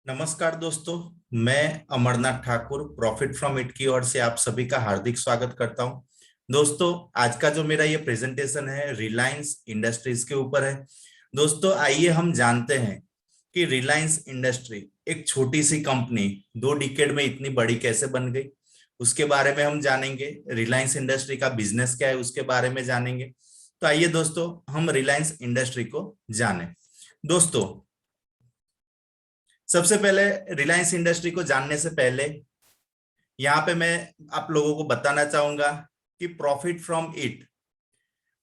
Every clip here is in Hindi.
नमस्कार दोस्तों। मैं Amarnath Thakur profit from it की ओर से आप सभी का हार्दिक स्वागत करता हूं। दोस्तों, आज का जो मेरा ये प्रेजेंटेशन है रिलायंस इंडस्ट्रीज के ऊपर है। दोस्तों, आइए हम जानते हैं कि रिलायंस इंडस्ट्री एक छोटी सी कंपनी 2 डिकेड में इतनी बड़ी कैसे बन गई। उसके बारे में हम जानेंगे। रिलायंस इंडस्ट्री का बिजनेस क्या है उसके बारे में जानेंगे। तो आइए दोस्तों, हम रिलायंस इंडस्ट्री को जानें। दोस्तों, सबसे पहले रिलायंस इंडस्ट्री को जानने से पहले यहाँ पे मैं आप लोगों को बताना चाहूंगा कि प्रॉफिट फ्रॉम इट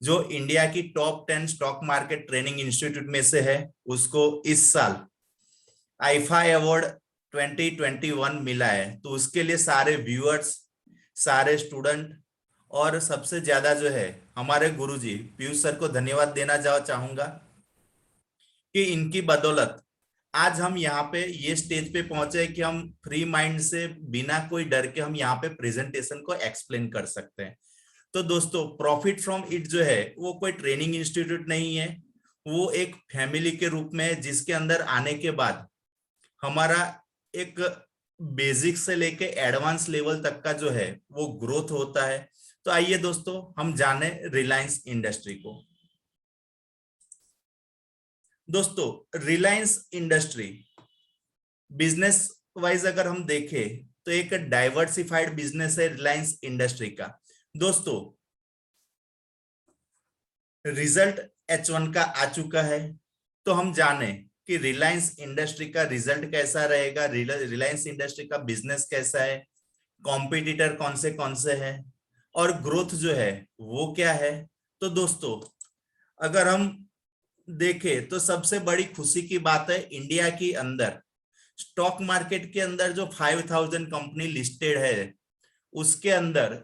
जो इंडिया की top 10 stock market training institute में से है, उसको इस साल आईफा अवार्ड 2021 मिला है। तो उसके लिए सारे व्यूअर्स, सारे स्टूडेंट और सबसे ज्यादा जो है हमारे गुरुजी पीयूष सर को धन्यवाद देना चाहूंगा कि इनकी बदौलत आज हम यहाँ पे ये स्टेज पे पहुंचे कि हम फ्री माइंड से बिना कोई डर के हम यहाँ पे प्रेजेंटेशन को एक्सप्लेन कर सकते हैं। तो दोस्तों, प्रॉफिट फ्रॉम इट जो है वो कोई ट्रेनिंग इंस्टीट्यूट नहीं है, वो एक फैमिली के रूप में है जिसके अंदर आने के बाद हमारा एक बेसिक से लेके एडवांस लेवल तक का जो है वो ग्रोथ होता है। तो आइए दोस्तों, हम जाने रिलायंस इंडस्ट्री को। दोस्तों, रिलायंस इंडस्ट्री बिजनेस वाइज अगर हम देखें तो एक डाइवर्सिफाइड बिजनेस है रिलायंस इंडस्ट्री का। दोस्तों, रिजल्ट H1 का आ चुका है, तो हम जाने कि रिलायंस इंडस्ट्री का रिजल्ट कैसा रहेगा, रिलायंस इंडस्ट्री का बिजनेस कैसा है, कॉम्पिटिटर कौन से हैं और ग्रोथ जो है वो क्या है। तो दोस्तों, अगर हम देखें तो सबसे बड़ी खुशी की बात है, इंडिया के अंदर स्टॉक मार्केट के अंदर जो 5000 कंपनी लिस्टेड है उसके अंदर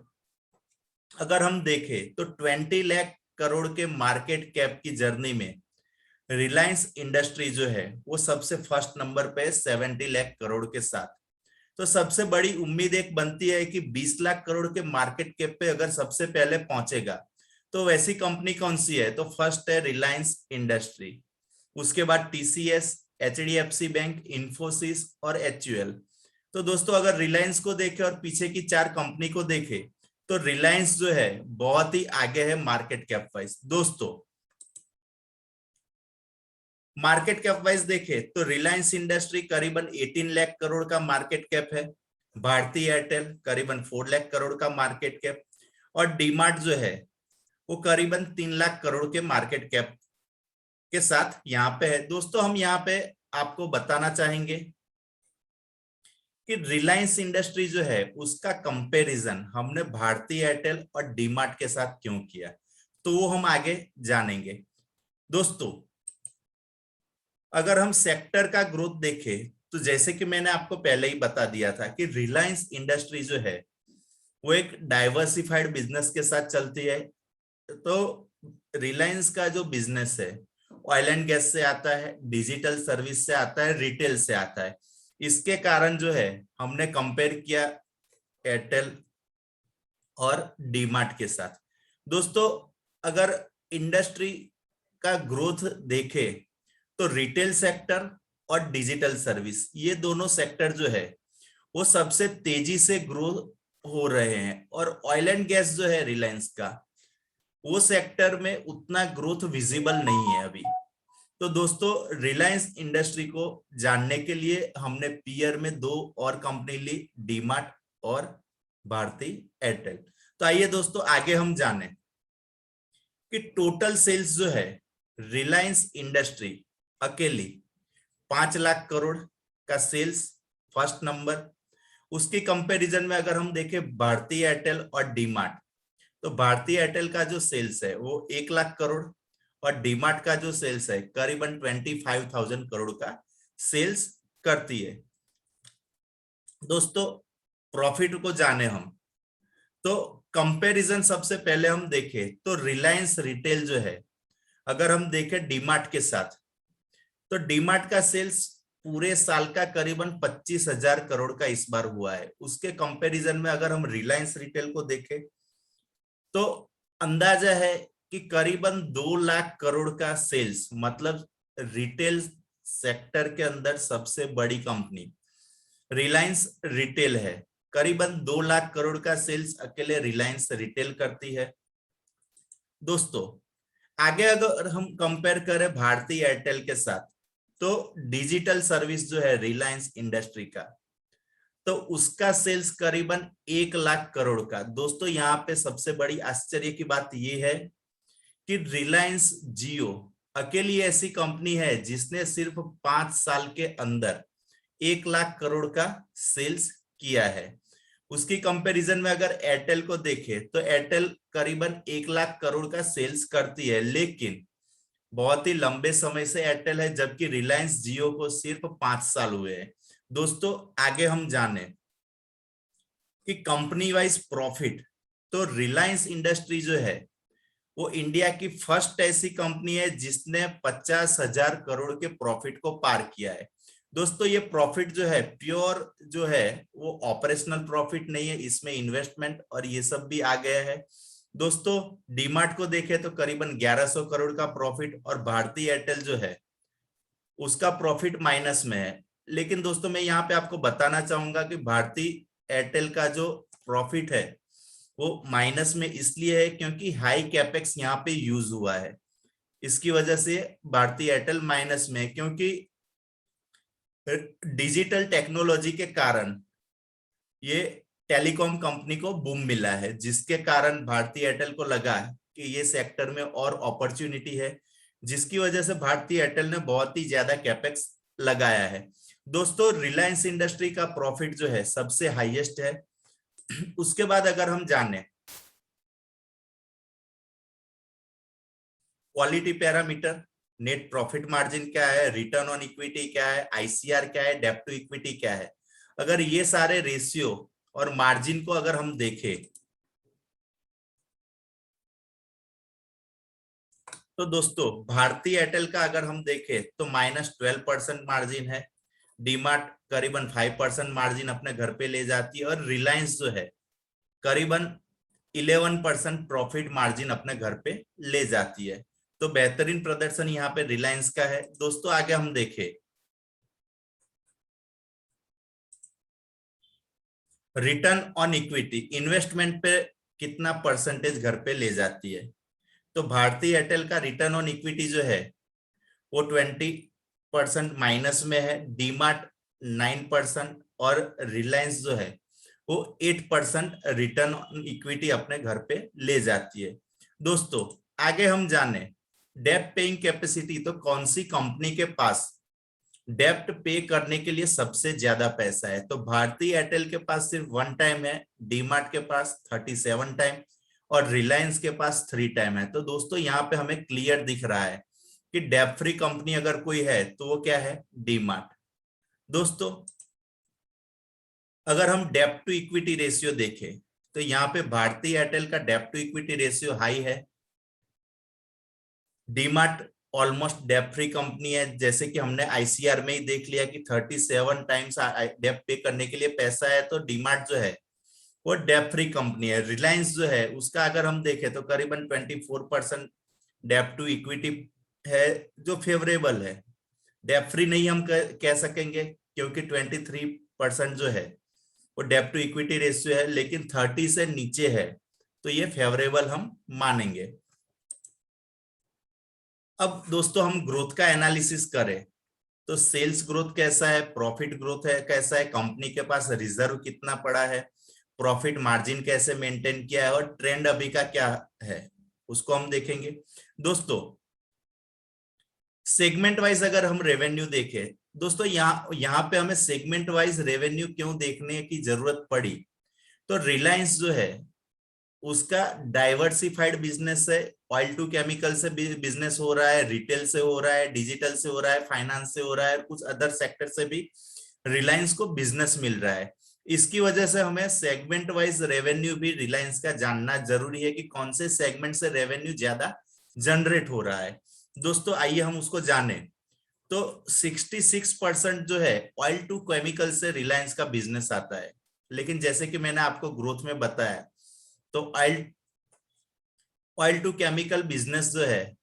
अगर हम देखें तो 20 लाख करोड़ के मार्केट कैप की जर्नी में रिलायंस इंडस्ट्री जो है वो सबसे फर्स्ट नंबर पे 70 लाख करोड़ के साथ। तो सबसे बड़ी उम्मीद एक बनती है कि 20 लाख करोड़ के मार्केट कैप पे अगर सबसे पहले पहुंचेगा तो वैसी कंपनी कौन सी है, तो फर्स्ट है रिलायंस इंडस्ट्री, उसके बाद टीसीएस, एचडीएफसी बैंक, इंफोसिस और एचयूएल। तो दोस्तों, अगर रिलायंस को देखें और पीछे की 4 कंपनी को देखें तो रिलायंस जो है बहुत ही आगे है मार्केट कैप वाइज। दोस्तों, मार्केट कैप वाइज देखें तो रिलायंस इंडस्ट्री करीबन 18 लाख करोड़ का मार्केट कैप है, भारती एयरटेल करीबन 4 लाख करोड़ का मार्केट कैप और डीमार्ट जो है वो करीबन 3 लाख करोड़ के मार्केट कैप के साथ यहाँ पे है। दोस्तों, हम यहाँ पे आपको बताना चाहेंगे कि रिलायंस इंडस्ट्री जो है उसका कंपैरिजन हमने भारती एयरटेल और डीमार्ट के साथ क्यों किया, तो वो हम आगे जानेंगे। दोस्तों, अगर हम सेक्टर का ग्रोथ देखें तो जैसे कि मैंने आपको पहले ही बता दिया था कि रिलायंस इंडस्ट्री जो है वो एक डाइवर्सिफाइड बिजनेस के साथ चलती है। तो रिलायंस का जो बिजनेस है ऑयल एंड गैस से आता है, डिजिटल सर्विस से आता है, रिटेल से आता है। इसके कारण जो है हमने कंपेयर किया एयरटेल और डीमार्ट के साथ। दोस्तों, अगर इंडस्ट्री का ग्रोथ देखे तो रिटेल सेक्टर और डिजिटल सर्विस ये दोनों सेक्टर जो है वो सबसे तेजी से ग्रो हो रहे हैं और ऑयल एंड गैस जो है रिलायंस का वो सेक्टर में उतना ग्रोथ विजिबल नहीं है अभी। तो दोस्तों, रिलायंस इंडस्ट्री को जानने के लिए हमने पीयर में 2 और कंपनी ली, डीमार्ट और भारती एयरटेल। तो आइए दोस्तों, आगे हम जाने कि टोटल सेल्स जो है रिलायंस इंडस्ट्री अकेली 5 लाख करोड़ का सेल्स फर्स्ट नंबर। उसके कंपैरिजन में अगर हम देखें भारती एयरटेल और डीमार्ट, तो भारती एयरटेल का जो सेल्स है वो 1 लाख करोड़ और डीमार्ट का जो सेल्स है करीबन 25,000 करोड़ का सेल्स करती है। दोस्तों, प्रॉफिट को जाने हम तो कंपैरिजन सबसे पहले हम देखें तो रिलायंस रिटेल जो है अगर हम देखें डीमार्ट के साथ, तो डीमार्ट का सेल्स पूरे साल का करीबन 25,000 करोड़ का इस बार हुआ है। उसके कंपैरिजन में अगर हम रिलायंस रिटेल को देखें तो अंदाजा है कि करीबन 2 लाख करोड़ का सेल्स, मतलब रिटेल सेक्टर के अंदर सबसे बड़ी कंपनी रिलायंस रिटेल है। करीबन 2 लाख करोड़ का सेल्स अकेले रिलायंस रिटेल करती है। दोस्तों आगे अगर हम कंपेयर करें भारती एयरटेल के साथ, तो डिजिटल सर्विस जो है रिलायंस इंडस्ट्री का, तो उसका सेल्स करीबन 1 लाख करोड़ का। दोस्तों यहाँ पे सबसे बड़ी आश्चर्य की बात यह है कि रिलायंस जियो अकेली ऐसी कंपनी है जिसने सिर्फ 5 साल के अंदर 1 लाख करोड़ का सेल्स किया है। उसकी कंपैरिजन में अगर एयरटेल को देखें तो एयरटेल करीबन 1 लाख करोड़ का सेल्स करती है, लेकिन बहुत ही लंबे समय से एयरटेल है, जबकि रिलायंस जियो को सिर्फ 5 साल हुए हैं। दोस्तों आगे हम जाने कि कंपनी वाइज प्रॉफिट, तो रिलायंस इंडस्ट्री जो है वो इंडिया की फर्स्ट ऐसी कंपनी है जिसने 50,000 करोड़ के प्रॉफिट को पार किया है। दोस्तों ये प्रॉफिट जो है प्योर जो है वो ऑपरेशनल प्रॉफिट नहीं है, इसमें इन्वेस्टमेंट और ये सब भी आ गया है। दोस्तों डीमार्ट को देखें तो करीबन 1100 करोड़ का प्रॉफिट, और भारती एयरटेल जो है उसका प्रॉफिट माइनस में है। लेकिन दोस्तों मैं यहाँ पे आपको बताना चाहूंगा कि भारती एयरटेल का जो प्रॉफिट है वो माइनस में इसलिए है क्योंकि हाई कैपेक्स यहाँ पे यूज हुआ है, इसकी वजह से भारती एयरटेल माइनस में है। क्योंकि डिजिटल टेक्नोलॉजी के कारण ये टेलीकॉम कंपनी को बूम मिला है, जिसके कारण भारती एयरटेल को लगा कि ये सेक्टर में और अपॉर्चुनिटी है, जिसकी वजह से भारती एयरटेल ने बहुत ही ज्यादा कैपेक्स लगाया है। दोस्तों रिलायंस इंडस्ट्री का प्रॉफिट जो है सबसे हाईएस्ट है। उसके बाद अगर हम जाने quality parameter, net profit margin क्या है, रिटर्न ऑन इक्विटी क्या है, आईसीआर क्या है, डेब्ट टू इक्विटी क्या है, अगर ये सारे रेशियो और मार्जिन को अगर हम देखें तो दोस्तों भारती एयरटेल का अगर हम देखें तो -12% मार्जिन है, डीमार्ट करीबन 5% मार्जिन अपने घर पे ले जाती है, और रिलायंस जो है करीबन 11% प्रॉफिट मार्जिन अपने घर पे ले जाती है। तो बेहतरीन प्रदर्शन यहाँ पे रिलायंस का है। दोस्तों आगे हम देखें रिटर्न ऑन इक्विटी, इन्वेस्टमेंट पे कितना परसेंटेज घर पे ले जाती है, तो भारती एयरटेल का रिटर्न ऑन इक्विटी जो है वो 20% माइनस में है, डीमार्ट 9% और रिलायंस जो है वो 8% रिटर्न ऑन इक्विटी अपने घर पे ले जाती है। दोस्तों आगे हम जाने डेब्ट पेइंग कैपेसिटी, तो कौन सी कंपनी के पास डेब्ट पे करने के लिए सबसे ज्यादा पैसा है, तो भारती एयरटेल के पास सिर्फ 1 टाइम है, डीमार्ट के पास 37 टाइम और रिलायंस के पास 3 टाइम है। तो दोस्तों यहाँ पे हमें क्लियर दिख रहा है कि डेब्ट फ्री कंपनी अगर कोई है तो वो क्या है, डीमार्ट। दोस्तों अगर हम डेब्ट टू इक्विटी रेशियो देखें तो यहाँ पे भारती एयरटेल का डेब्ट टू इक्विटी रेशियो हाई है, डीमार्ट ऑलमोस्ट डेब्ट फ्री कंपनी है, जैसे कि हमने आईसीआर में ही देख लिया कि 37 टाइम्स डेब्ट पे करने के लिए पैसा है, तो डीमार्ट जो है वो डेब्ट फ्री कंपनी है। रिलायंस जो है उसका अगर हम देखें तो करीबन 24% डेब्ट टू इक्विटी है, जो फेवरेबल है। डेब्ट फ्री नहीं हम कह सकेंगे क्योंकि 23% जो है वो डेब्ट टू इक्विटी रेशियो है, लेकिन 30 से नीचे है तो ये फेवरेबल हम मानेंगे। अब दोस्तों हम ग्रोथ का एनालिसिस करें तो सेल्स ग्रोथ कैसा है, प्रॉफिट ग्रोथ है कैसा है, कंपनी के पास रिजर्व कितना पड़ा है, प्रॉफिट मार्जिन कैसे मेंटेन किया है, और ट्रेंड अभी का क्या है उसको हम देखेंगे। दोस्तों सेगमेंट वाइज अगर हम रेवेन्यू देखें, दोस्तों यहाँ पे हमें सेगमेंट वाइज रेवेन्यू क्यों देखने की जरूरत पड़ी, तो रिलायंस जो है उसका डाइवर्सिफाइड बिजनेस है, ऑयल टू केमिकल से बिजनेस हो रहा है, रिटेल से हो रहा है, डिजिटल से हो रहा है, फाइनेंस से हो रहा है, कुछ अदर सेक्टर से भी रिलायंस को बिजनेस मिल रहा है। इसकी वजह से हमें सेगमेंट वाइज रेवेन्यू भी रिलायंस का जानना जरूरी है कि कौन से सेगमेंट से रेवेन्यू ज्यादा जनरेट हो रहा है। दोस्तों आइए हम उसको जाने, तो 66% जो है ऑयल टू केमिकल से रिलायंस का बिजनेस आता है, लेकिन जैसे कि मैंने आपको ग्रोथ में बताया तो ऑयल टू केमिकल बिजनेस जो है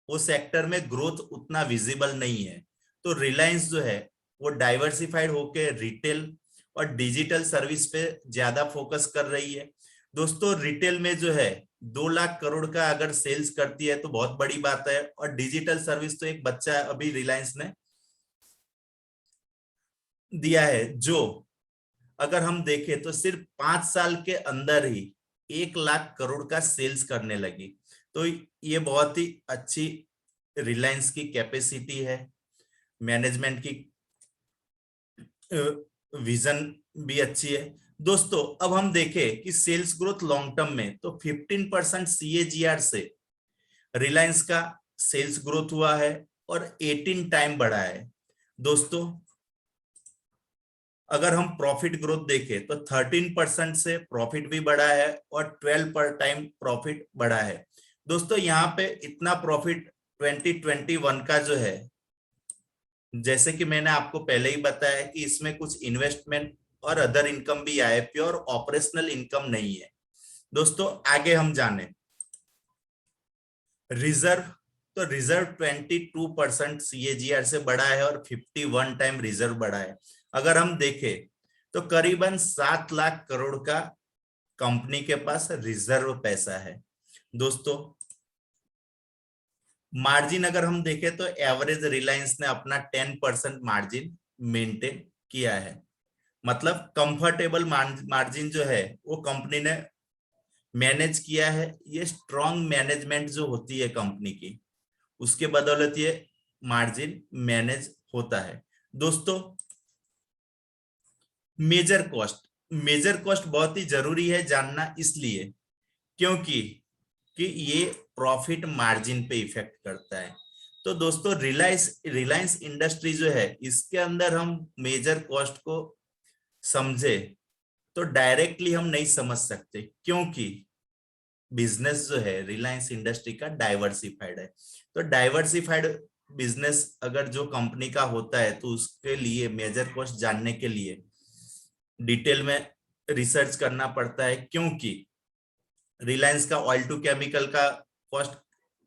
वो सेक्टर में ग्रोथ उतना विजिबल नहीं है। तो रिलायंस जो है वो डाइवर्सिफाइड होके रिटेल और डिजिटल सर्विस पे ज्यादा फोकस कर रही है। दोस्तों रिटेल में जो है 2 लाख करोड़ का अगर सेल्स करती है तो बहुत बड़ी बात है, और डिजिटल सर्विस तो एक बच्चा अभी रिलायंस ने दिया है, जो अगर हम देखें तो सिर्फ 5 साल के अंदर ही 1 लाख करोड़ का सेल्स करने लगी। तो ये बहुत ही अच्छी रिलायंस की कैपेसिटी है, मैनेजमेंट की विजन भी अच्छी है। दोस्तों अब हम देखें कि सेल्स ग्रोथ लॉन्ग टर्म में तो 15% CAGR से रिलायंस का सेल्स ग्रोथ हुआ है और 18 टाइम बढ़ा है। दोस्तों अगर हम प्रॉफिट ग्रोथ देखें तो 13% से प्रॉफिट भी बढ़ा है और 12 पर टाइम प्रॉफिट बढ़ा है। दोस्तों यहाँ पे इतना प्रॉफिट 2021 का जो है, जैसे कि मैंने आपको पहले ही बताया कि इसमें कुछ इन्वेस्टमेंट और अदर इनकम भी आए, प्योर ऑपरेशनल इनकम नहीं है। दोस्तों आगे हम जाने रिजर्व, तो रिजर्व 22% CAGR से बढ़ा है और 51 टाइम रिजर्व बढ़ा है। अगर हम देखें तो करीबन 7 लाख करोड़ का कंपनी के पास रिजर्व पैसा है। दोस्तों मार्जिन अगर हम देखें तो एवरेज रिलायंस ने अपना 10% मार्जिन मेंटेन किया है, मतलब कंफर्टेबल मार्जिन जो है वो कंपनी ने मैनेज किया है। ये स्ट्रॉन्ग मैनेजमेंट जो होती है कंपनी की, उसके बदौलत ये मार्जिन मैनेज होता है। दोस्तों मेजर कॉस्ट बहुत ही जरूरी है जानना, इसलिए क्योंकि कि ये प्रॉफिट मार्जिन पे इफेक्ट करता है। तो दोस्तों रिलायंस इंडस्ट्री जो है इसके अंदर हम मेजर कॉस्ट को समझे तो डायरेक्टली हम नहीं समझ सकते, क्योंकि बिजनेस जो है रिलायंस इंडस्ट्री का डाइवर्सिफाइड है। तो डाइवर्सिफाइड बिजनेस अगर जो कंपनी का होता है तो उसके लिए मेजर कॉस्ट जानने के लिए डिटेल में रिसर्च करना पड़ता है, क्योंकि रिलायंस का ऑयल टू केमिकल का कॉस्ट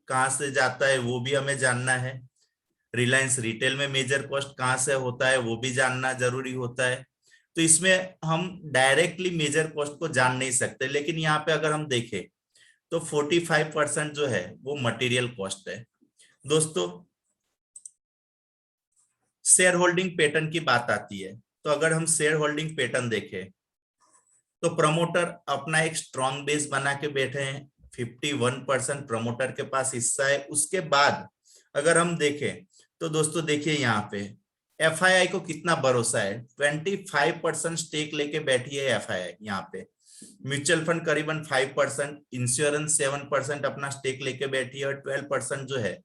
कहाँ से जाता है वो भी हमें जानना है। रिलायंस रिटेल में मेजर कॉस्ट कहाँ से होता है वो भी जानना जरूरी होता है। तो इसमें हम डायरेक्टली मेजर कॉस्ट को जान नहीं सकते, लेकिन यहाँ पे अगर हम देखें तो 45% जो है वो मटेरियल कॉस्ट है। दोस्तों शेयर होल्डिंग पैटर्न की बात आती है, तो अगर हम शेयर होल्डिंग पैटर्न देखें तो प्रमोटर अपना एक स्ट्रॉन्ग बेस बना के बैठे हैं, 51% प्रमोटर के पास हिस्सा है। उसके बाद अगर हम देखें तो दोस्तों देखिए यहाँ पे FII को कितना भरोसा है, 25% स्टेक लेके बैठी है FII यहाँ पे। म्यूचुअल फंड करीबन 5%, इंश्योरेंस 7% अपना स्टेक लेके बैठी है और 12% जो है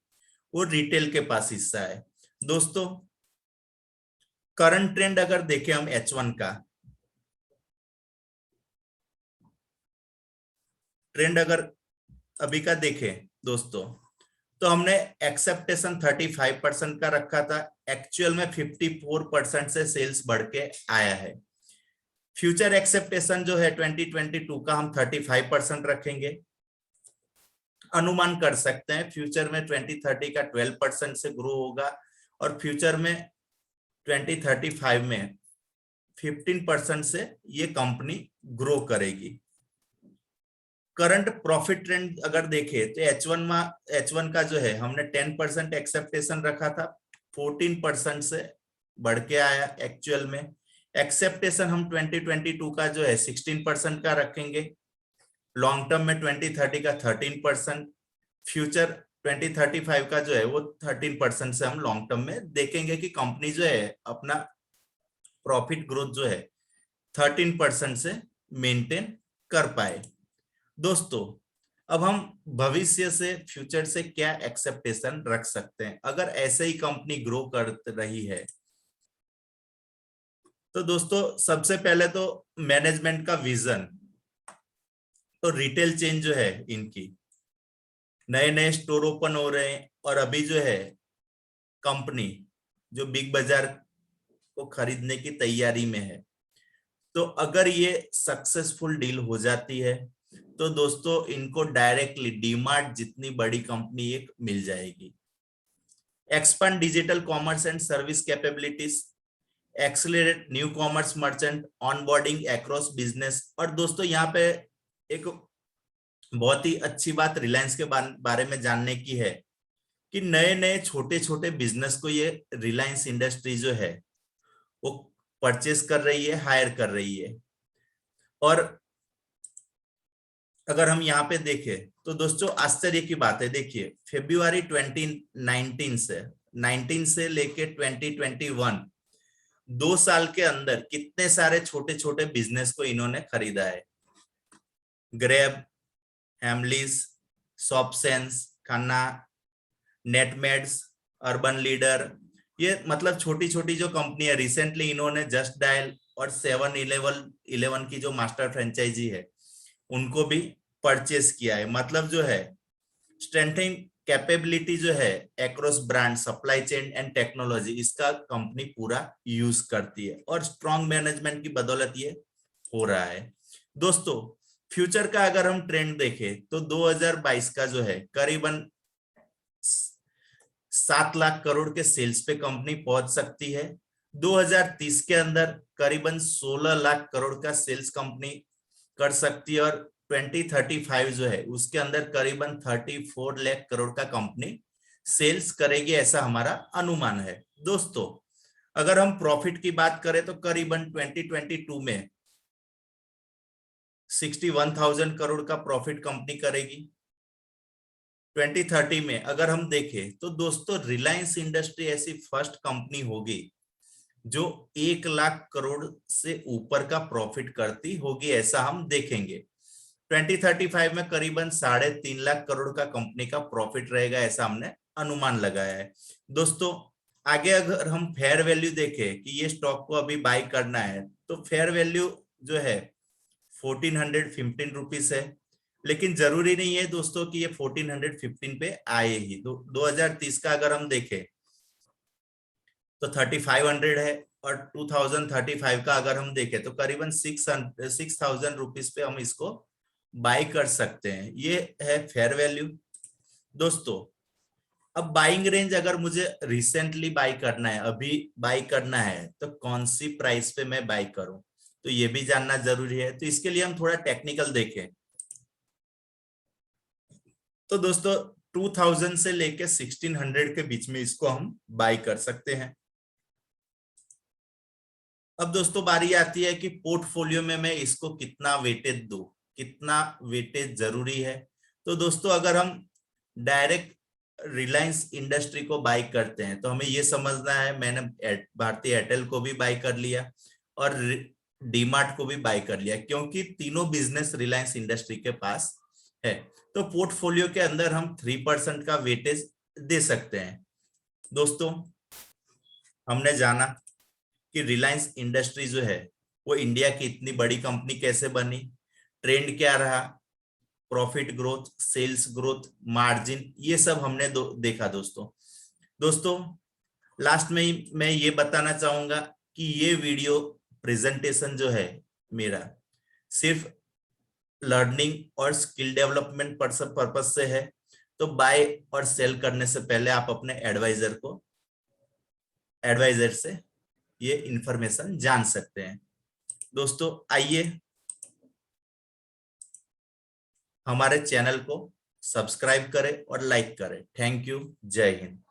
वो रिटेल के पास हिस्सा है। दोस्तों करंट ट्रेंड अगर देखें हम H1 का ट्रेंड अगर अभी का देखें दोस्तों, तो हमने एक्सेप्टेशन 35% का रखा था, एक्चुअल में 54% से सेल्स बढ़ के आया है। फ्यूचर एक्सेप्टेशन जो है 2022 का हम 35% रखेंगे। अनुमान कर सकते हैं फ्यूचर में 2030 का 12% से ग्रो होगा और फ्यूचर में 2035 में 15% से ये कंपनी ग्रो करेगी। करंट प्रॉफिट ट्रेंड अगर देखें तो H1 का जो है हमने 10% एक्सेप्टेशन रखा था, 14% से बढ़ के आया एक्चुअल में। एक्सेप्टेशन हम 2022 का जो है 16% का रखेंगे, लॉन्ग टर्म में 2030 का 13%, फ्यूचर 2035 का जो है वो 13% से हम लॉन्ग टर्म में देखेंगे कि कंपनी जो है अपना प्रॉफिट ग्रोथ जो है 13% से मेंटेन कर पाए। दोस्तों अब हम भविष्य से फ्यूचर से क्या एक्सेप्टेशन रख सकते हैं अगर ऐसे ही कंपनी ग्रो कर रही है। तो दोस्तों सबसे पहले तो मैनेजमेंट का विजन, तो रिटेल चेन जो है इनकी नए नए स्टोर ओपन हो रहे हैं और अभी जो है कंपनी जो बिग बाजार को खरीदने की तैयारी में है। तो अगर ये सक्सेसफुल डील हो जाती है तो दोस्तों इनको डायरेक्टली डीमार्ट जितनी बड़ी कंपनी एक मिल जाएगी। expand digital commerce and service capabilities, accelerate new commerce merchant onboarding across business। और दोस्तों यहाँ पे एक बहुत ही अच्छी बात रिलायंस के बारे में जानने की है कि नए नए छोटे छोटे बिजनेस को ये रिलायंस इंडस्ट्री जो है वो परचेस कर रही है, हायर कर रही है। और अगर हम यहाँ पे देखें तो दोस्तों आश्चर्य की बात है, देखिए फरवरी 2019 से लेके 2021 2 साल के अंदर कितने सारे छोटे छोटे बिजनेस को इन्होंने खरीदा है। Grab, Hamleys, Shopsense, Khanna, Netmeds, Urban Ladder, ये मतलब छोटी छोटी जो कंपनी है। रिसेंटली इन्होंने जस्ट डायल और 7-Eleven की जो मास्टर फ्रेंचाइजी है उनको भी परचेस किया है। मतलब जो है स्ट्रेंथनिंग कैपेबिलिटी जो है across brand, supply chain and technology, इसका कंपनी पूरा यूज करती है और स्ट्रॉन्ग मैनेजमेंट की बदौलत ये हो रहा है। दोस्तों फ्यूचर का अगर हम ट्रेंड देखें तो 2022 का जो है करीबन 7 लाख करोड़ के सेल्स पे कंपनी पहुंच सकती है। 2030 के अंदर करीबन 16 लाख करोड़ का सेल्स कंपनी कर सकती है और 2035 जो है उसके अंदर करीबन 34 लाख करोड़ का कंपनी सेल्स करेगी, ऐसा हमारा अनुमान है। दोस्तों अगर हम प्रॉफिट की बात करें तो करीबन 2022 में 61,000 करोड़ का प्रॉफिट कंपनी करेगी। 2030 में अगर हम देखें तो दोस्तों रिलायंस इंडस्ट्री ऐसी फर्स्ट कंपनी होगी जो 1 लाख करोड़ से ऊपर का प्रॉफिट करती होगी, ऐसा हम देखेंगे। 2035 में करीबन 3.5 लाख करोड़ का कंपनी का प्रॉफिट रहेगा, ऐसा हमने अनुमान लगाया है। दोस्तों आगे अगर हम फेयर वैल्यू देखें कि ये स्टॉक को अभी बाय करना है तो फेयर वैल्यू जो है 1415 रुपीस है, लेकिन जरूरी नहीं है दोस्तों कि ये 1415 पे आए ही। 2030 का अगर हम देखें तो 3500 है और 2035 का अगर हम देखें तो करीबन 6,000 रुपीस पे हम इसको बाई कर सकते हैं। ये है फेयर वैल्यू। दोस्तों अब बाइंग रेंज अगर मुझे रिसेंटली बाई करना है, अभी बाई करना है, तो कौन सी प्राइस पे मैं बाई करूं, तो ये भी जानना जरूरी है। तो इसके लिए हम थोड़ा टेक्निकल देखें तो दोस्तों 2000 से लेके 1600 के बीच में इसको हम बाई कर सकते हैं। अब दोस्तों बारी आती है कि पोर्टफोलियो में मैं इसको कितना वेटेज दूं, कितना वेटेज जरूरी है। तो दोस्तों अगर हम डायरेक्ट रिलायंस इंडस्ट्री को बाई करते हैं तो हमें ये समझना है, मैंने भारतीय एयरटेल को भी बाई कर लिया और डीमार्ट को भी बाई कर लिया, क्योंकि तीनों बिजनेस रिलायंस इंडस्ट्री के पास है। तो पोर्टफोलियो के अंदर हम 3% का वेटेज दे सकते हैं। दोस्तों हमने जाना कि रिलायंस इंडस्ट्री जो है वो इंडिया की इतनी बड़ी कंपनी कैसे बनी, ट्रेंड क्या रहा, profit growth, sales growth, margin, ये सब हमने देखा। दोस्तों लास्ट में ही मैं ये बताना चाहूंगा कि ये वीडियो प्रेजेंटेशन जो है मेरा सिर्फ लर्निंग और स्किल डेवलपमेंट पर्पस से है। तो बाय और सेल करने से पहले आप अपने एडवाइजर से ये इंफॉर्मेशन जान सकते हैं। दोस्तों आइए हमारे चैनल को सब्सक्राइब करें और लाइक करें। थैंक यू, जय हिंद।